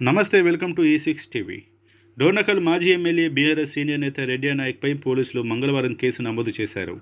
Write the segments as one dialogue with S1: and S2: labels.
S1: నమస్తే, welcome to ఈ6 TV. Dornakal మాజీ MLA BRS senior నేత రెడ్డి నాయక్పై పోలీసులు మంగళవారం కేసు నమోదు చేశారు.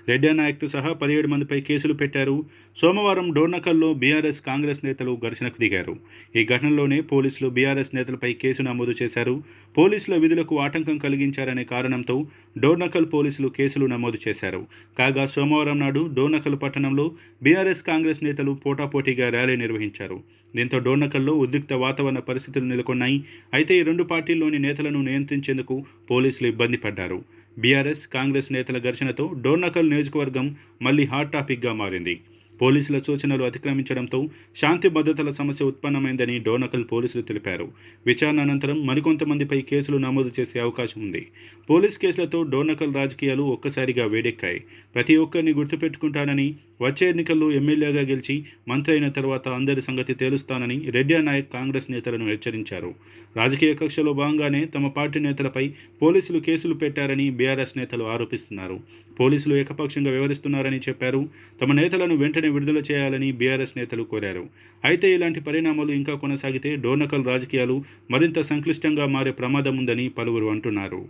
S1: రెడ్డి నాయక్తో సహా 17 మందిపై కేసులు పెట్టారు. సోమవారం డోర్నకల్లో బీఆర్ఎస్ కాంగ్రెస్ నేతలు ఘర్షణకు దిగారు. ఈ ఘటనలోనే పోలీసులు బీఆర్ఎస్ నేతలపై కేసు నమోదు చేశారు. పోలీసుల విధులకు ఆటంకం కలిగించారనే కారణంతో డోర్నకల్ పోలీసులు కేసులు నమోదు చేశారు. కాగా సోమవారం నాడు డోర్నకల్ పట్టణంలో బీఆర్ఎస్ కాంగ్రెస్ నేతలు పోటాపోటీగా ర్యాలీ నిర్వహించారు. దీంతో డోర్నకల్లో ఉద్రిక్త వాతావరణ పరిస్థితులు నెలకొన్నాయి. అయితే ఈ రెండు పార్టీల్లోని నేతలను నియంత్రించేందుకు పోలీసులు ఇబ్బంది పడ్డారు. బీఆర్ఎస్ కాంగ్రెస్ నేతల ఘర్షణతో డోర్నకల్ నియోజకవర్గం మళ్లీ హాట్ టాపిక్గా మారింది. పోలీసుల సూచనలు అతిక్రమించడంతో శాంతి భద్రతల సమస్య ఉత్పన్నమైందని డోర్నకల్ పోలీసులు తెలిపారు. విచారణ అనంతరం మరికొంతమందిపై కేసులు నమోదు చేసే అవకాశం ఉంది. పోలీస్ కేసులతో డోర్నకల్ రాజకీయాలు ఒక్కసారిగా వేడెక్కాయి. ప్రతి ఒక్కరిని గుర్తుపెట్టుకుంటానని, వచ్చే ఎన్నికల్లో ఎమ్మెల్యేగా గెలిచి మంత్రి అయిన తర్వాత అందరి సంగతి తేలుస్తానని రెడ్డి నాయక్ కాంగ్రెస్ నేతలను హెచ్చరించారు. రాజకీయ కక్షలో భాగంగానే తమ పార్టీ నేతలపై పోలీసులు కేసులు పెట్టారని బీఆర్ఎస్ నేతలు ఆరోపిస్తున్నారు. పోలీసులు ఏకపక్షంగా వ్యవహరిస్తున్నారని చెప్పారు. తమ నేతలను వెంటనే విడుదల చేయాలని బీఆర్ఎస్ నేతలు కోరారు. అయితే ఇలాంటి పరిణామాలు ఇంకా కొనసాగితే డోర్నకల్ రాజకీయాలు మరింత సంక్లిష్టంగా మారే ప్రమాదం ఉందని పలువురు అంటున్నారు.